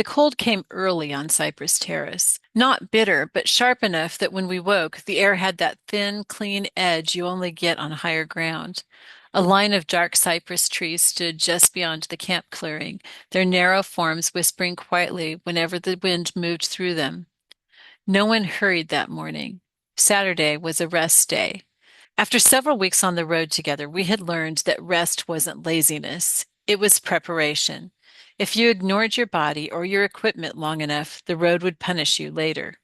The cold came early on Cypress Terrace. Not bitter, but sharp enough that when we woke, the air had that thin, clean edge you only get on higher ground. A line of dark cypress trees stood just beyond the camp clearing, their narrow forms whispering quietly whenever the wind moved through them. No one hurried that morning. Saturday was a rest day. After several weeks on the road together, we had learned that rest wasn't laziness, it was preparation. If you ignored your body or your equipment long enough, the road would punish you later.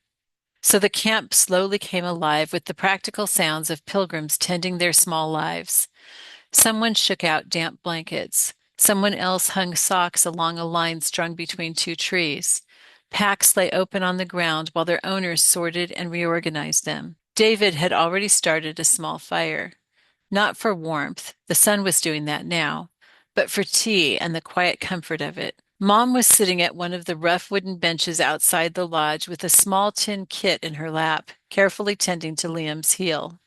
So the camp slowly came alive with the practical sounds of pilgrims tending their small lives. Someone shook out damp blankets. Someone else hung socks along a line strung between two trees. Packs lay open on the ground while their owners sorted and reorganized them. David had already started a small fire. Not for warmth, the sun was doing that now, but for tea and the quiet comfort of it. Mom was sitting at one of the rough wooden benches outside the lodge with a small tin kit in her lap, carefully tending to Liam's heel.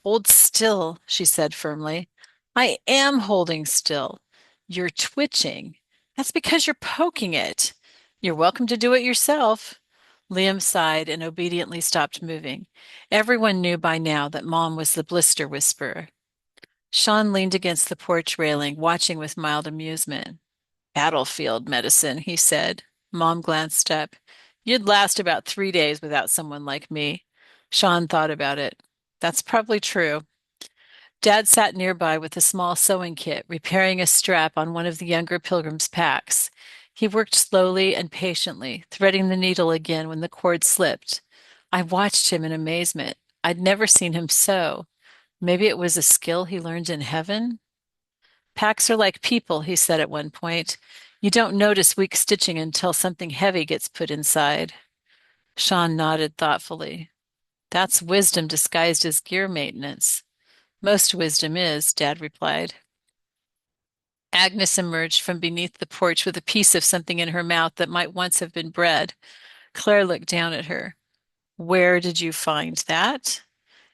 Hold still, she said firmly. I am holding still. You're twitching. That's because you're poking it. You're welcome to do it yourself. Liam sighed and obediently stopped moving. Everyone knew by now that Mom was the blister whisperer. Sean leaned against the porch railing, watching with mild amusement. Battlefield medicine, he said. Mom glanced up. You'd last about 3 days without someone like me. Sean thought about it. That's probably true. Dad sat nearby with a small sewing kit, repairing a strap on one of the younger pilgrim's packs. He worked slowly and patiently, threading the needle again when the cord slipped. I watched him in amazement. I'd never seen him sew. Maybe it was a skill he learned in heaven? Packs are like people, he said at one point. You don't notice weak stitching until something heavy gets put inside. Sean nodded thoughtfully. That's wisdom disguised as gear maintenance. Most wisdom is, Dad replied. Agnes emerged from beneath the porch with a piece of something in her mouth that might once have been bread. Claire looked down at her. Where did you find that?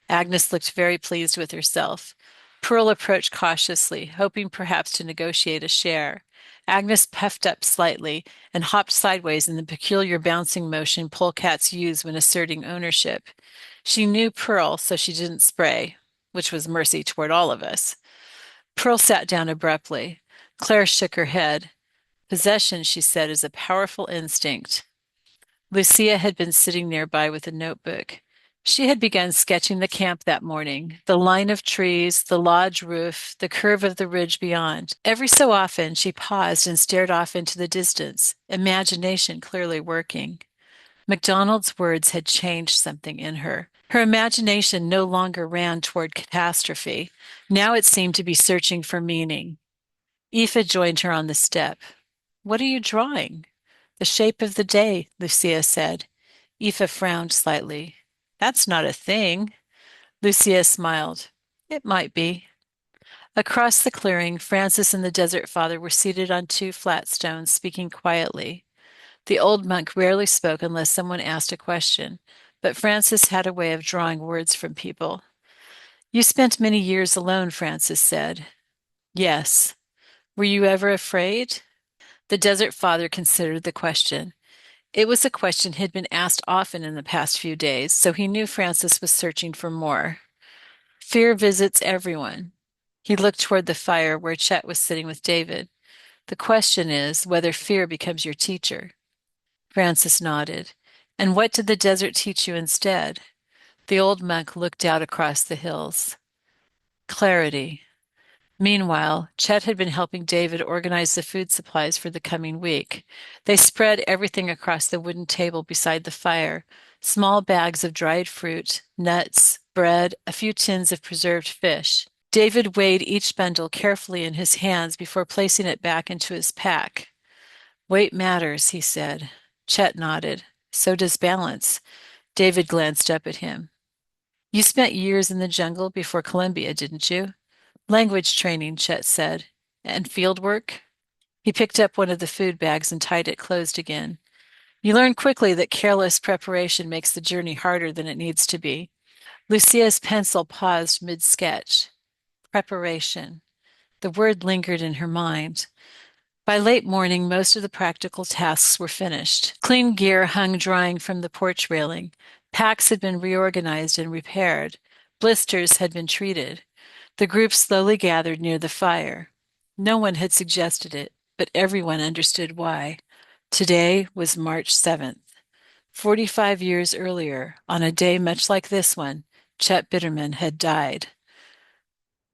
Agnes looked very pleased with herself. Pearl approached cautiously, hoping perhaps to negotiate a share. Agnes puffed up slightly and hopped sideways in the peculiar bouncing motion polecats use when asserting ownership. She knew Pearl, so she didn't spray, which was mercy toward all of us. Pearl sat down abruptly. Claire shook her head. Possession, she said, is a powerful instinct. Lucia had been sitting nearby with a notebook. She had begun sketching the camp that morning, the line of trees, the lodge roof, the curve of the ridge beyond. Every so often she paused and stared off into the distance, imagination clearly working. MacDonald's words had changed something in her. Her imagination no longer ran toward catastrophe. Now it seemed to be searching for meaning. Aoife joined her on the step. What are you drawing? The shape of the day, Lucia said. Aoife frowned slightly. That's not a thing. Lucia smiled. It might be. Across the clearing, Francis and the Desert Father were seated on two flat stones, speaking quietly. The old monk rarely spoke unless someone asked a question, but Francis had a way of drawing words from people. You spent many years alone, Francis said. Yes. Were you ever afraid? The Desert Father considered the question. It was a question he'd been asked often in the past few days, so he knew Francis was searching for more. Fear visits everyone. He looked toward the fire where Chet was sitting with David. The question is whether fear becomes your teacher. Francis nodded. And what did the desert teach you instead? The old monk looked out across the hills. Clarity. Meanwhile, Chet had been helping David organize the food supplies for the coming week. They spread everything across the wooden table beside the fire, small bags of dried fruit, nuts, bread, a few tins of preserved fish. David weighed each bundle carefully in his hands before placing it back into his pack. Weight matters, he said. Chet nodded. So does balance. David glanced up at him. You spent years in the jungle before Columbia, didn't you? Language training, Chet said. And field work? He picked up one of the food bags and tied it closed again. You learn quickly that careless preparation makes the journey harder than it needs to be. Lucia's pencil paused mid-sketch. Preparation. The word lingered in her mind. By late morning, most of the practical tasks were finished. Clean gear hung drying from the porch railing. Packs had been reorganized and repaired. Blisters had been treated. The group slowly gathered near the fire. No one had suggested it, but everyone understood why. Today was March 7th. 45 years earlier, on a day much like this one, Chet Bitterman had died.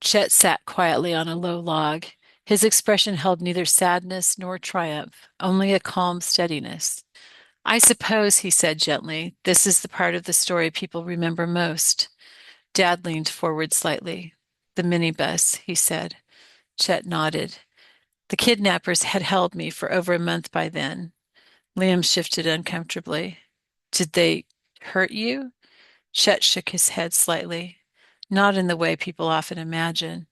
Chet sat quietly on a low log. His expression held neither sadness nor triumph, only a calm steadiness. I suppose, he said gently, this is the part of the story people remember most. Dad leaned forward slightly. The minibus, he said. Chet nodded. The kidnappers had held me for over a month by then. Liam shifted uncomfortably. Did they hurt you? Chet shook his head slightly, not in the way people often imagine.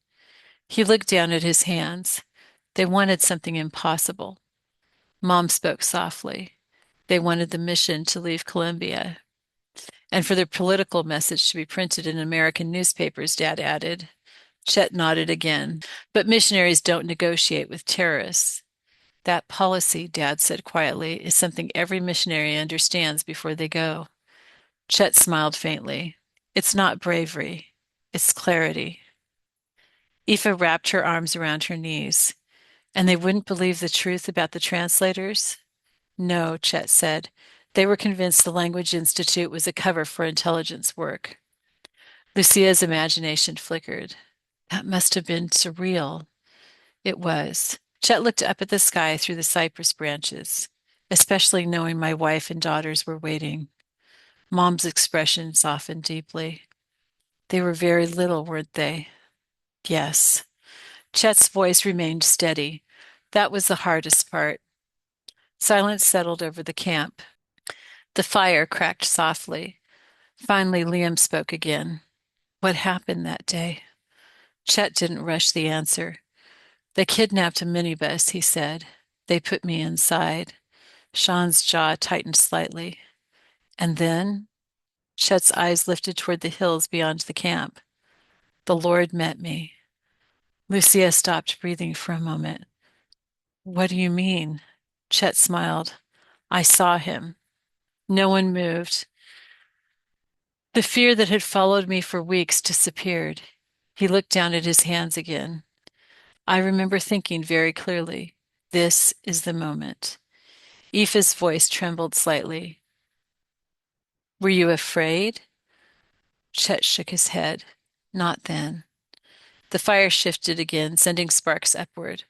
He looked down at his hands. They wanted something impossible. Mom spoke softly. They wanted the mission to leave Colombia, and for their political message to be printed in American newspapers, Dad added. Chet nodded again. But missionaries don't negotiate with terrorists. That policy, Dad said quietly, is something every missionary understands before they go. Chet smiled faintly. It's not bravery, it's clarity. Aoife wrapped her arms around her knees. And they wouldn't believe the truth about the translators? No, Chet said. They were convinced the Language Institute was a cover for intelligence work. Lucia's imagination flickered. That must have been surreal. It was. Chet looked up at the sky through the cypress branches, especially knowing my wife and daughters were waiting. Mom's expression softened deeply. They were very little, weren't they? Yes. Chet's voice remained steady. That was the hardest part. Silence settled over the camp. The fire cracked softly. Finally, Liam spoke again. What happened that day? Chet didn't rush the answer. They kidnapped a minibus, he said. They put me inside. Sean's jaw tightened slightly. And then Chet's eyes lifted toward the hills beyond the camp. The Lord met me. Lucia stopped breathing for a moment. What do you mean? Chet smiled. I saw him. No one moved. The fear that had followed me for weeks disappeared. He looked down at his hands again. I remember thinking very clearly, this is the moment. Aoife's voice trembled slightly. Were you afraid? Chet shook his head. Not then. The fire shifted again, sending sparks upward.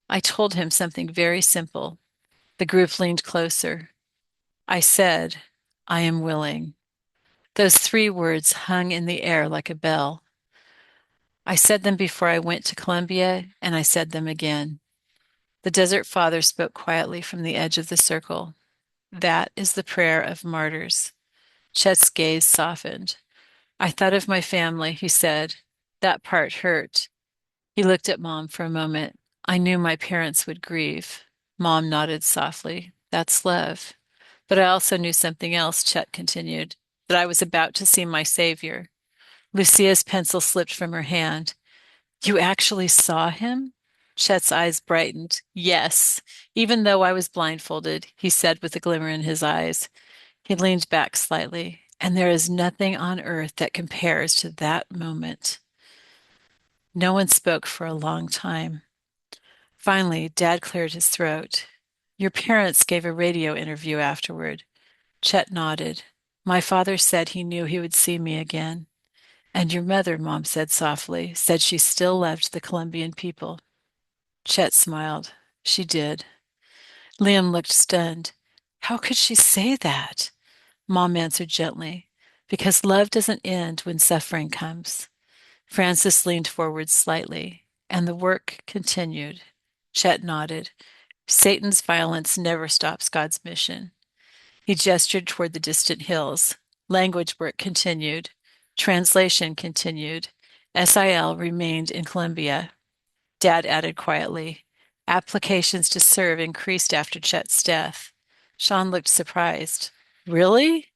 I told him something very simple. The group leaned closer. I said, I am willing. Those three words hung in the air like a bell. I said them before I went to Columbia, and I said them again. The Desert Father spoke quietly from the edge of the circle. That is the prayer of martyrs. Chet's gaze softened. I thought of my family, he said. That part hurt. He looked at Mom for a moment. I knew my parents would grieve. Mom nodded softly. That's love. But I also knew something else, Chet continued, that I was about to see my savior. Lucia's pencil slipped from her hand. You actually saw him? Chet's eyes brightened. Yes, even though I was blindfolded, he said with a glimmer in his eyes. He leaned back slightly. And there is nothing on earth that compares to that moment. No one spoke for a long time. Finally, Dad cleared his throat. Your parents gave a radio interview afterward. Chet nodded. My father said he knew he would see me again. And your mother, Mom said softly, said she still loved the Colombian people. Chet smiled. She did. Liam looked stunned. How could she say that? Mom answered gently, because love doesn't end when suffering comes. Francis leaned forward slightly, and the work continued. Chet nodded. Satan's violence never stops God's mission. He gestured toward the distant hills. Language work continued. Translation continued. SIL remained in Colombia. Dad added quietly. Applications to serve increased after Chet's death. Sean looked surprised. Really?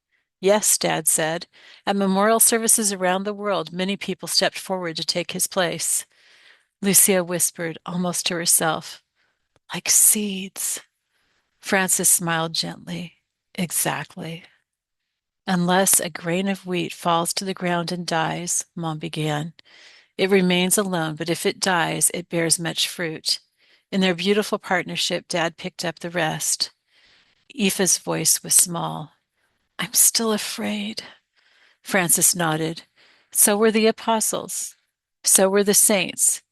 Yes, Dad said. At memorial services around the world, many people stepped forward to take his place. Lucia whispered, almost to herself, Like seeds. Francis smiled gently. Exactly. Unless a grain of wheat falls to the ground and dies, Mom began, it remains alone, but if it dies, it bears much fruit. In their beautiful partnership, Dad picked up the rest. Aoife's voice was small. I'm still afraid. Francis nodded. So were the apostles. So were the saints.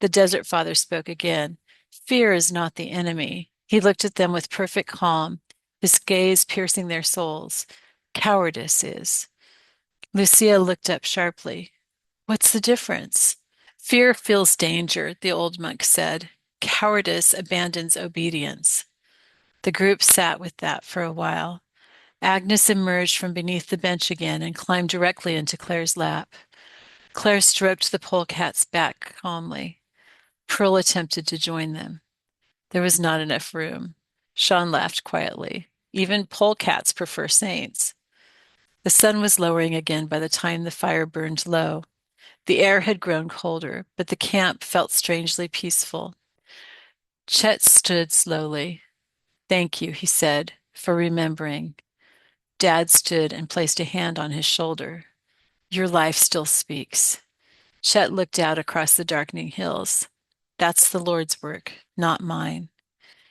The Desert Father spoke again. Fear is not the enemy. He looked at them with perfect calm, his gaze piercing their souls. Cowardice is. Lucia looked up sharply. What's the difference? Fear feels danger, the old monk said. Cowardice abandons obedience. The group sat with that for a while. Agnes emerged from beneath the bench again and climbed directly into Claire's lap. Claire stroked the polecat's back calmly. Pearl attempted to join them. There was not enough room. Sean laughed quietly. Even polecats prefer saints. The sun was lowering again by the time the fire burned low. The air had grown colder, but the camp felt strangely peaceful. Chet stood slowly. Thank you, he said, for remembering. Dad stood and placed a hand on his shoulder. Your life still speaks. Chet looked out across the darkening hills. That's the Lord's work, not mine.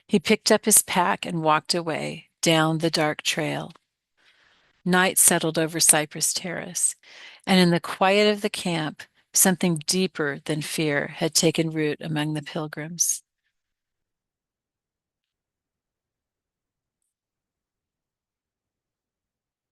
He picked up his pack and walked away, down the dark trail. Night settled over Cypress Terrace, and in the quiet of the camp, something deeper than fear had taken root among the pilgrims.